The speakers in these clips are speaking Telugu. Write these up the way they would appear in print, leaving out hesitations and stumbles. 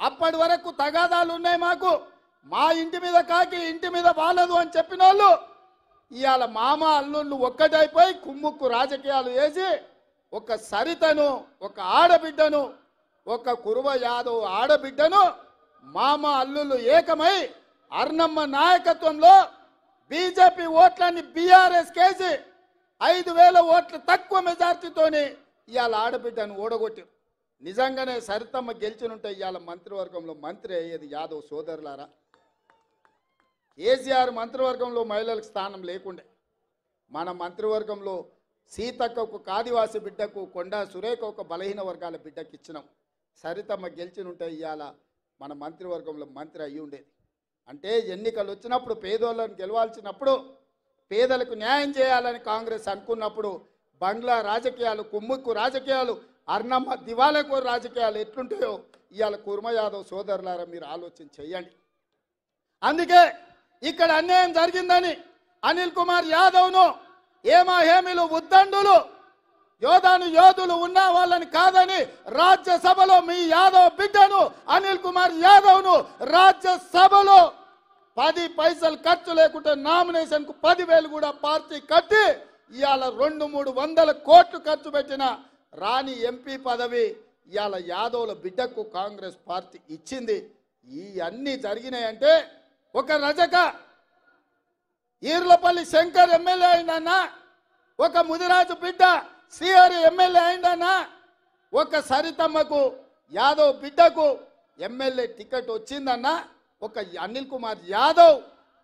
అప్పటి వరకు తగాదాలు ఉన్నాయి మాకు, మా ఇంటి మీద కాకి ఇంటి మీద వాలదు అని చెప్పిన వాళ్ళు ఇవాళ మామ అల్లుళ్ళు ఒక్కటైపోయి కుమ్ముక్కు రాజకీయాలు వేసి ఒక సరితను, ఒక ఆడబిడ్డను, ఒక కురువ యాదవ్ ఆడబిడ్డను మామ అల్లుళ్ళు ఏకమై అర్నమ్మ నాయకత్వంలో బీజేపీ ఓట్లని బీఆర్ఎస్ కేసి 5,000 ఓట్ల తక్కువ మెజార్టీతోని ఇవాళ ఆడబిడ్డను ఓడగొట్టారు. నిజంగానే సరితమ్మ గెలిచినుంటే ఇవాళ మంత్రివర్గంలో మంత్రి అయ్యేది యాదవ్ సోదరులారా. కేసీఆర్ మంత్రివర్గంలో మహిళలకు స్థానం లేకుండే, మన మంత్రివర్గంలో సీతక్కకు ఆదివాసి బిడ్డకు, కొండా సురేఖ ఒక బలహీన వర్గాల బిడ్డకి ఇచ్చినాం. సరితమ్మ గెలిచినుంటే ఇవాళ మన మంత్రివర్గంలో మంత్రి అయ్యి ఉండేది. అంటే ఎన్నికలు వచ్చినప్పుడు పేదోళ్ళని గెలవాల్సినప్పుడు పేదలకు న్యాయం చేయాలని కాంగ్రెస్ అనుకున్నప్పుడు బంగ్లా రాజకీయాలు, కుమ్ముక్కు రాజకీయాలు, అర్నమ్మ దివాలకు రాజకీయాలు ఎట్లుంటాయో ఇవాళ కుర్మ యాదవ్ సోదరులారా మీరు ఆలోచన చెయ్యండి. అందుకే ఇక్కడ అన్యాయం జరిగిందని అనిల్ కుమార్ యాదవ్ను ఏమా హేమిలు ఉద్దండులు యోధులు ఉన్న వాళ్ళని కాదని రాజ్యసభలో మీ యాదవ్ బిడ్డను అనిల్ కుమార్ యాదవ్ను రాజ్యసభలో 10 పైసలు ఖర్చు లేకుంటే నామినేషన్ కు 10,000 కూడా పార్టీ కట్టి ఇవాళ 200-300 కోట్లు ఖర్చు పెట్టిన రాని ఎంపీ పదవి ఇవాళ యాదవ్ల బిడ్డకు కాంగ్రెస్ పార్టీ ఇచ్చింది. ఈ అన్ని జరిగినాయంటే ఒక రజక ఈర్లపల్లి శంకర్ ఎమ్మెల్యే అయిందన్నా, ఒక ముదిరాజు బిడ్డ శ్రీహరి ఎమ్మెల్యే అయిందన్నా, ఒక సరితమ్మకు యాదవ్ బిడ్డకు ఎమ్మెల్యే టికెట్ వచ్చిందన్నా, ఒక అనిల్ కుమార్ యాదవ్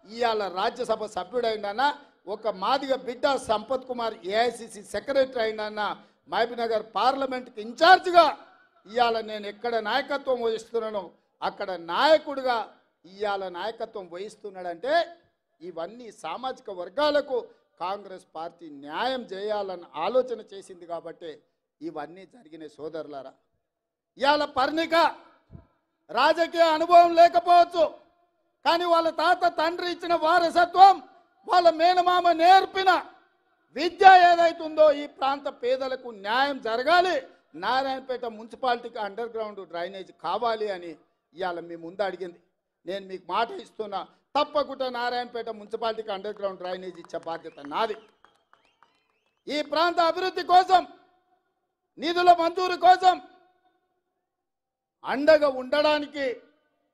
ఇవాళ రాజ్యసభ సభ్యుడైందన్నా, ఒక మాదిగ బిడ్డ సంపత్ కుమార్ ఏఐసిసి సెక్రటరీ అయిందన్నా, మహబూబ్నగర్ పార్లమెంట్కి ఇన్ఛార్జిగా ఇవాళ నేను ఎక్కడ నాయకత్వం వహిస్తున్నానో అక్కడ నాయకుడిగా ఇవాళ నాయకత్వం వహిస్తున్నాడంటే ఇవన్నీ సామాజిక వర్గాలకు కాంగ్రెస్ పార్టీ న్యాయం చేయాలని ఆలోచన చేసింది కాబట్టి ఇవన్నీ జరిగిన సోదరులారా. ఇవాళ పర్ణిక రాజకీయ అనుభవం లేకపోవచ్చు, కానీ వాళ్ళ తాత తండ్రి ఇచ్చిన వారసత్వం, వాళ్ళ మేనమామ నేర్పిన విద్య ఏదైతుందో ఈ ప్రాంత పేదలకు న్యాయం జరగాలి, నారాయణపేట మున్సిపాలిటీకి అండర్ గ్రౌండ్ డ్రైనేజ్ కావాలి అని ఇవాళ మీ ముందు అడిగింది. నేను మీకు మాట ఇస్తున్నా, తప్పకుండా నారాయణపేట మున్సిపాలిటీకి అండర్ గ్రౌండ్ డ్రైనేజ్ ఇచ్చే బాధ్యత నాది. ఈ ప్రాంత అభివృద్ధి కోసం, నిధుల మంజూరు కోసం అండగా ఉండడానికి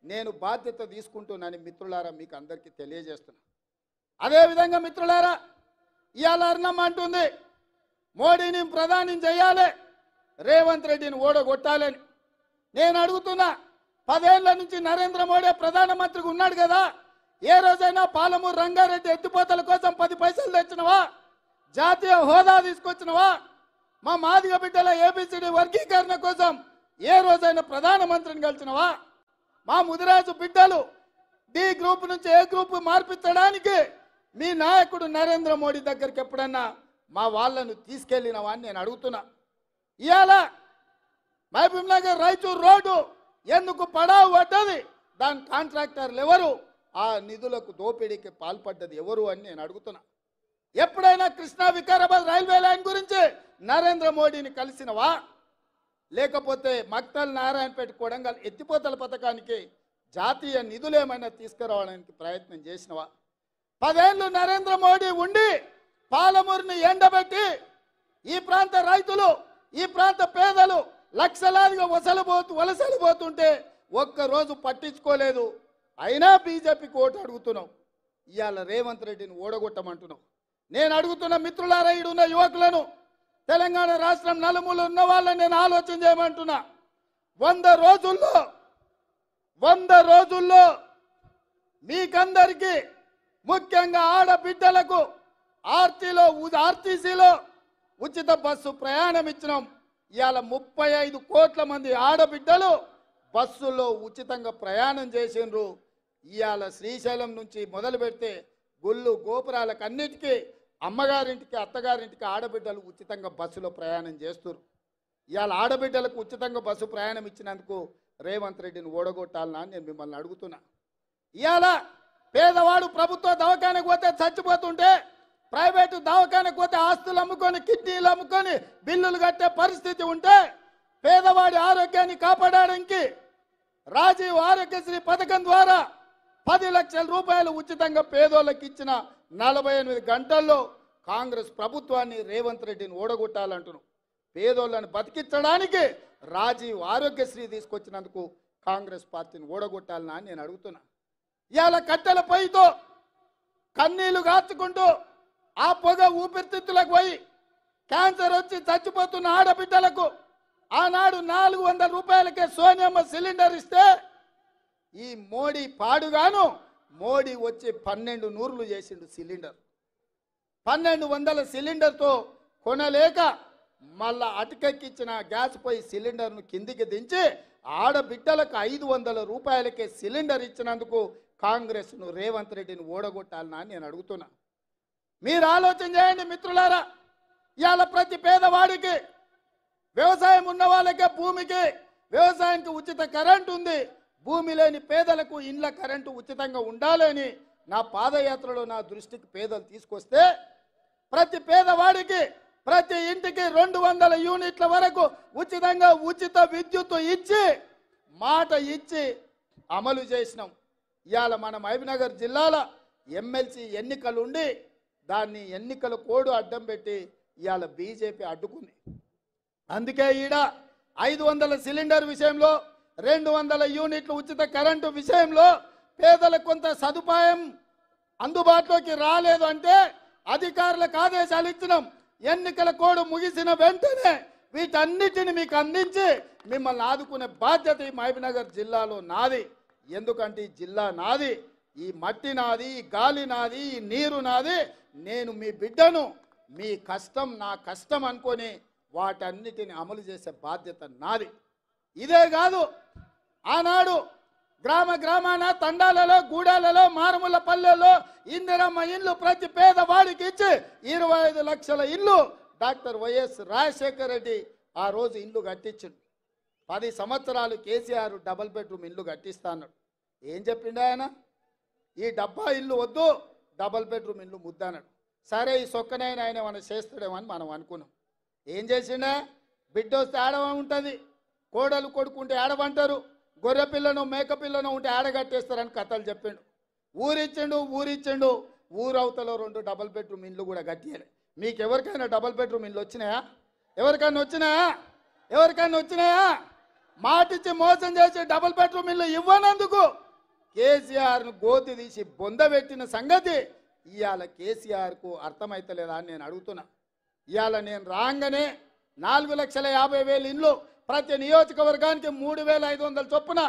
నేను బాధ్యత తీసుకుంటున్నాను మిత్రులారా, మీకు అందరికీ తెలియజేస్తున్నా. అదేవిధంగా మిత్రులారా, ఇవాళ అర్ణమ్మ అంటుంది మోడీని ప్రధాని చేయాలి, రేవంత్ రెడ్డిని ఓడగొట్టాలని. నేను అడుగుతున్నా, 10 ఏళ్ల నుంచి నరేంద్ర మోడీ ప్రధానమంత్రిగా ఉన్నాడు కదా, ఏ రోజైనా పాలమూరు రంగారెడ్డి ఎత్తిపోతల కోసం 10 పైసలు తెచ్చినవా? జాతీయ హోదా తీసుకొచ్చినవా? మా మాదిగ బిడ్డల ఏబిసిడి వర్గీకరణ కోసం ఏ రోజైనా ప్రధానమంత్రిని కలిసినవా? మా ముదిరాజు బిడ్డలు డి గ్రూప్ నుంచి ఏ గ్రూప్ మార్పించడానికి మీ నాయకుడు నరేంద్ర మోడీ దగ్గరికి ఎప్పుడన్నా మా వాళ్ళను తీసుకెళ్ళినవా అని నేను అడుగుతున్నా. ఇవాళ మహబూబ్నగర్ రాయచూరు రోడ్డు ఎందుకు పడావు పడ్డది? దాని కాంట్రాక్టర్లు ఎవరు? ఆ నిధులకు దోపిడీకి పాల్పడ్డది ఎవరు అని నేను అడుగుతున్నా. ఎప్పుడైనా కృష్ణా వికారాబాద్ రైల్వే లైన్ గురించి నరేంద్ర మోడీని కలిసినవా? లేకపోతే మక్తల్ నారాయణపేట కొడంగల్ ఎత్తిపోతల పథకానికి జాతీయ నిధులు ఏమైనా తీసుకురావడానికి ప్రయత్నం చేసినవా? 10 ఏళ్ళు నరేంద్ర మోడీ ఉండి పాలమూరుని ఎండబెట్టి ఈ ప్రాంత రైతులు, ఈ ప్రాంత పేదలు లక్షలాదిగా వలసలు పోతుంటే ఒక్కరోజు పట్టించుకోలేదు. అయినా బీజేపీకి ఓటు అడుగుతున్నావు. ఇవాళ రేవంత్ రెడ్డిని ఓడగొట్టమంటున్నావు. నేను అడుగుతున్న మిత్రులారా, ఈడున్న యువకులను, తెలంగాణ రాష్ట్రం నలుమూల ఉన్న వాళ్ళని నేను ఆలోచన చేయమంటున్నా. 100 రోజుల్లో మీకందరికీ, ముఖ్యంగా ఆడబిడ్డలకు ఆర్టీసీలో ఉచిత బస్సు ప్రయాణం ఇచ్చినాం. ఇవాళ 35 కోట్ల మంది ఆడబిడ్డలు బస్సులో ఉచితంగా ప్రయాణం చేసిండ్రు. ఇవాళ శ్రీశైలం నుంచి మొదలు పెడితే గుళ్ళు గోపురాలకు అన్నిటికీ అమ్మగారింటికి అత్తగారింటికి ఆడబిడ్డలు ఉచితంగా బస్సులో ప్రయాణం చేస్తున్నారు. ఇవాళ ఆడబిడ్డలకు ఉచితంగా బస్సు ప్రయాణం ఇచ్చినందుకు రేవంత్ రెడ్డిని ఓడగొట్టాలనా అని నేను మిమ్మల్ని అడుగుతున్నా. ఇవాళ పేదవాడు ప్రభుత్వ దవాఖానకు పోతే చచ్చిపోతుంటే, ప్రైవేటు దవాఖానకు పోతే ఆస్తులు అమ్ముకొని, కిడ్నీలు అమ్ముకొని బిల్లులు కట్టే పరిస్థితి ఉంటే, పేదవాడి ఆరోగ్యాన్ని కాపాడడానికి రాజీవ్ ఆరోగ్యశ్రీ పథకం ద్వారా 10 లక్షల రూపాయలు ఉచితంగా పేదోళ్ళకి ఇచ్చిన 48 గంటల్లో కాంగ్రెస్ ప్రభుత్వాన్ని రేవంత్ రెడ్డిని ఓడగొట్టాలంటున్నాం. పేదోళ్ళని బతికించడానికి రాజీవ్ ఆరోగ్యశ్రీ తీసుకొచ్చినందుకు కాంగ్రెస్ పార్టీని ఓడగొట్టాలని నేను అడుగుతున్నా. ఇవాళ కట్టెల పొయ్యితో కన్నీళ్లు గార్చుకుంటూ ఆ పొగ ఊపిరితిత్తులకు పోయి క్యాన్సర్ వచ్చి చచ్చిపోతున్న ఆడబిడ్డలకు ఆనాడు 400 రూపాయలకే సోనియమ్మ సిలిండర్ ఇస్తే ఈ మోడీ పాడుగాను మోడీ వచ్చి 12 నూర్లు చేసిండు సిలిండర్. 1200 సిలిండర్తో కొనలేక మళ్ళా అటుకెక్కిచ్చిన గ్యాస్ పొయ్యి సిలిండర్ను కిందికి దించి ఆడబిడ్డలకు 500 రూపాయలకే సిలిండర్ ఇచ్చినందుకు కాంగ్రెస్ను రేవంత్ రెడ్డిని ఓడగొట్టాలని నేను అడుగుతున్నా. మీరు ఆలోచన చేయండి మిత్రులారా. ఇవాళ ప్రతి పేదవాడికి వ్యవసాయం ఉన్న వాళ్ళకే భూమికి వ్యవసాయానికి ఉచిత కరెంటు ఉంది. భూమి లేని పేదలకు ఇండ్ల కరెంటు ఉచితంగా ఉండాలని నా పాదయాత్రలో నా దృష్టికి పేదలు తీసుకొస్తే ప్రతి పేదవాడికి ప్రతి ఇంటికి 200 యూనిట్ల వరకు ఉచితంగా ఉచిత విద్యుత్ ఇచ్చి మాట ఇచ్చి అమలు చేసినాం. ఇవాళ మన మహబూబ్నగర్ జిల్లాలో ఎమ్మెల్సీ ఎన్నికలు ఉండి దాన్ని ఎన్నికల కోడ్ అడ్డం పెట్టి ఇవాళ బీజేపీ అడ్డుకుంది. అందుకే ఈడ 500 సిలిండర్ విషయంలో 200 యూనిట్ల ఉచిత కరెంటు విషయంలో పేదలకు కొంత సదుపాయం అందుబాటులోకి రాలేదు అంటే అధికారులకు ఆదేశాలు ఇచ్చినాం. ఎన్నికల కోడ్ ముగిసిన వెంటనే వీటన్నిటిని మీకు అందించి మిమ్మల్ని ఆదుకునే బాధ్యత ఈ మహబూబ్నగర్ జిల్లాలో నాది. ఎందుకంటే ఈ జిల్లా నాది, ఈ మట్టి నాది, ఈ గాలి నాది, ఈ నీరు నాది. నేను మీ బిడ్డను, మీ కష్టం నా కష్టం అనుకొని వాటన్నిటిని అమలు చేసే బాధ్యత నాది. ఇదే కాదు, ఆనాడు గ్రామాన తండాలలో గూడాలలో మారుమూల పల్లెల్లో ఇందిరమ్మ ఇల్లు ప్రతి పేదవాడికి ఇచ్చి 25 లక్షల ఇల్లు డాక్టర్ వైఎస్ రాజశేఖర రెడ్డి ఆ రోజు ఇల్లు కట్టించిండు. 10 సంవత్సరాలు కేసీఆర్ డబుల్ బెడ్రూమ్ ఇల్లు కట్టిస్తా అన్నాడు. ఏం చెప్పిండు ఆయన? ఈ డబ్బా ఇల్లు వద్దు, డబుల్ బెడ్రూమ్ ఇల్లు ముద్దన్నాడు. సరే ఈ సొక్కనైనా ఆయన ఏమైనా చేస్తాడేమో అని మనం అనుకున్నాం. ఏం చేసిండే? బిడ్డ వస్తే ఆడవ ఉంటుంది, కోడలు కొడుకుంటే ఆడవంటారు, గొర్రె పిల్లను మేక పిల్లను ఉంటే ఆడగట్టేస్తారని కథలు చెప్పిండు. ఊరిచ్చిండు. ఊరవతలో 2 డబుల్ బెడ్రూమ్ ఇల్లు కూడా కట్టియాలి. మీకు ఎవరికైనా డబుల్ బెడ్రూమ్ ఇల్లు వచ్చినాయా? ఎవరికైనా వచ్చినాయా? మాటిచ్చి మోసం చేసి డబుల్ బెడ్రూమ్ ఇల్లు ఇవ్వనందుకు కేసీఆర్ను గోతి తీసి బొందబెట్టిన సంగతి ఇవాళ కేసీఆర్కు అర్థమైతలేదా అని నేను అడుగుతున్నా. ఇవాళ నేను రాగానే 4,50,000 ఇండ్లు ప్రతి నియోజకవర్గానికి 3,500 చొప్పున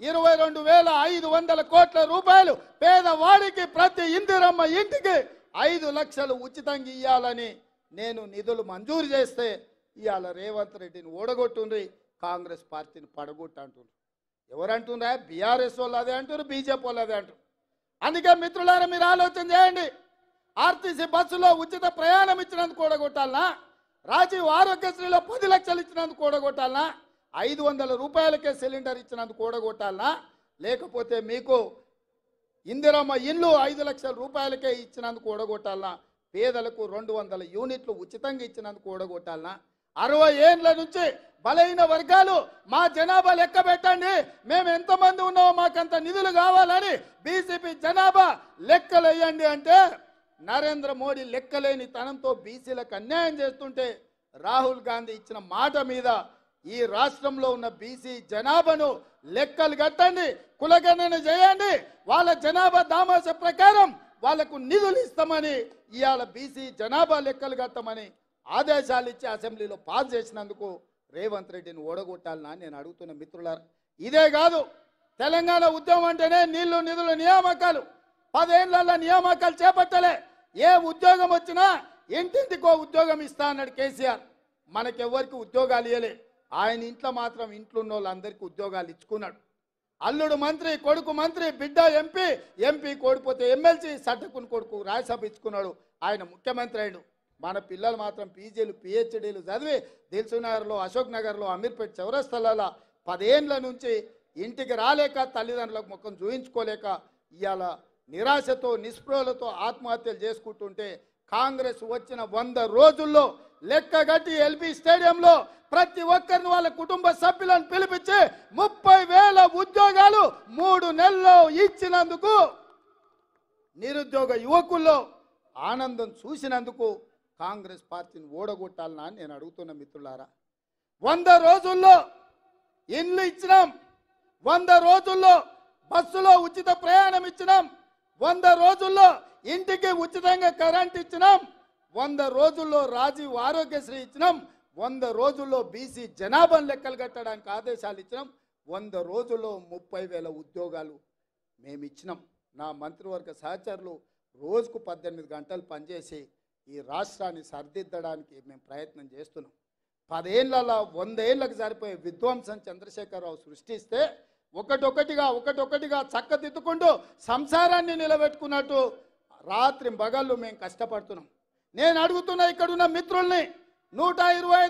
22,500 కోట్ల రూపాయలు పేదవాడికి ప్రతి ఇందిరమ్మ ఇంటికి 5 లక్షలు ఉచితంగా ఇవ్వాలని నేను నిధులు మంజూరు చేస్తే ఇవాళ రేవంత్ రెడ్డిని ఓడగొట్టుండ్రి, కాంగ్రెస్ పార్టీని పడగొట్టంటుండ్రు. ఎవరంటుండ్రా? బీఆర్ఎస్ వాళ్ళు అదే అంటారు, బీజేపీ వాళ్ళు అదే అంటారు. అందుకే మిత్రులారా మీరు ఆలోచన చేయండి. ఆర్టీసీ బస్సులో ఉచిత ప్రయాణం ఇచ్చినందుకు ఓడగొట్టాలనా? రాజీవ్ ఆరోగ్యశ్రీలో 10 లక్షలు ఇచ్చినందుకు ఓడగొట్టాలనా? 500 రూపాయలకే సిలిండర్ ఇచ్చినందుకు ఓడగొట్టాలనా? లేకపోతే మీకు ఇందిరమ్మ ఇల్లు 5 లక్షల రూపాయలకే ఇచ్చినందుకు ఓడగొట్టాలనా? పేదలకు 200 యూనిట్లు ఉచితంగా ఇచ్చినందుకు ఓడగొట్టాలనా? 60 ఏళ్ళ నుంచి బలైన వర్గాలు మా జనాభా లెక్క పెట్టండి, మేము ఎంతమంది ఉన్నామో మాకంత నిధులు కావాలని బీసీపీ జనాభా లెక్కలు వేయండి అంటే నరేంద్ర మోడీ లెక్కలేని తనంతో బీసీలకు అన్యాయం చేస్తుంటే రాహుల్ గాంధీ ఇచ్చిన మాట మీద ఈ రాష్ట్రంలో ఉన్న బీసీ జనాభాను లెక్కలు కట్టండి, కులగణన చేయండి, వాళ్ళ జనాభా దామాస ప్రకారం వాళ్లకు నిధులు ఇస్తామని ఇవాళ బీసీ జనాభా లెక్కలు కట్టమని ఆదేశాలు ఇచ్చి అసెంబ్లీలో పాస్ చేసినందుకు రేవంత్ రెడ్డిని ఓడగొట్టాలని నేను అడుగుతున్న మిత్రులారా. ఇదే కాదు, తెలంగాణ ఉద్యమం అంటేనే నీళ్లు నిధుల నియామకాలు. 10 ఏళ్లలో నియామకాలు చేపట్టలే. ఏ ఉద్యోగం వచ్చినా ఇంటింటికో ఉద్యోగం ఇస్తా అన్నాడు కేసీఆర్. మనకెవ్వరికి ఉద్యోగాలు ఇవ్వలే. ఆయన ఇంట్లో మాత్రం ఇంట్లో ఉన్న వాళ్ళందరికీ ఉద్యోగాలు ఇచ్చుకున్నాడు. అల్లుడు మంత్రి, కొడుకు మంత్రి, బిడ్డ ఎంపీ కోడిపోతే ఎమ్మెల్సీ, సట్టకుని కొడుకు రాజ్యసభ ఇచ్చుకున్నాడు. ఆయన ముఖ్యమంత్రి అయ్యాడు. మన పిల్లలు మాత్రం పీజీలు పిహెచ్డీలు చదివి దిల్సుఖ్నగర్లో, అశోక్ నగర్లో, అమీర్పేట్ చౌరస్తాల 10 ఏళ్ల నుంచి ఇంటికి రాలేక తల్లిదండ్రులకు ముఖం చూయించుకోలేక ఇవాళ నిరాశతో నిస్పృహలతో ఆత్మహత్యలు చేసుకుంటుంటే కాంగ్రెస్ వచ్చిన 100 రోజుల్లో లెక్కగట్టి ఎల్బీ స్టేడియంలో ప్రతి ఒక్కరిని వాళ్ళ కుటుంబ సభ్యులను పిలిపించి 30,000 ఉద్యోగాలు ఉద్యోగాలు 3 నెలల్లో ఇచ్చినందుకు నిరుద్యోగ యువకుల్లో ఆనందం చూసినందుకు కాంగ్రెస్ పార్టీని ఓడగొట్టాలనా అని నేను అడుగుతున్న మిత్రులారా. 100 రోజుల్లో ఇల్లు ఇచ్చినాం, 100 రోజుల్లో బస్సులో ఉచిత ప్రయాణం ఇచ్చినాం, 100 రోజుల్లో ఇంటికి ఉచితంగా కరెంట్ ఇచ్చినాం, 100 రోజుల్లో రాజీవ్ ఆరోగ్యశ్రీ ఇచ్చినాం, 100 రోజుల్లో బీసీ జనాభాను లెక్కలు కట్టడానికి ఆదేశాలు ఇచ్చినాం, 100 రోజుల్లో 30,000 ఉద్యోగాలు మేము ఇచ్చినాం. నా మంత్రివర్గ సహచరులు రోజుకు 18 గంటలు పనిచేసి ఈ రాష్ట్రాన్ని సరిదిద్దడానికి మేము ప్రయత్నం చేస్తున్నాం. 10 ఏళ్లలో 100 ఏళ్ళకు సరిపోయే విధ్వంసం చంద్రశేఖరరావు సృష్టిస్తే ఒకటొకటిగా చక్కదిద్దుకుంటూ సంసారాన్ని నిలబెట్టుకున్నట్టు రాత్రి పగళ్ళు మేము కష్టపడుతున్నాం. నేను అడుగుతున్నా ఇక్కడున్న మిత్రుల్ని 125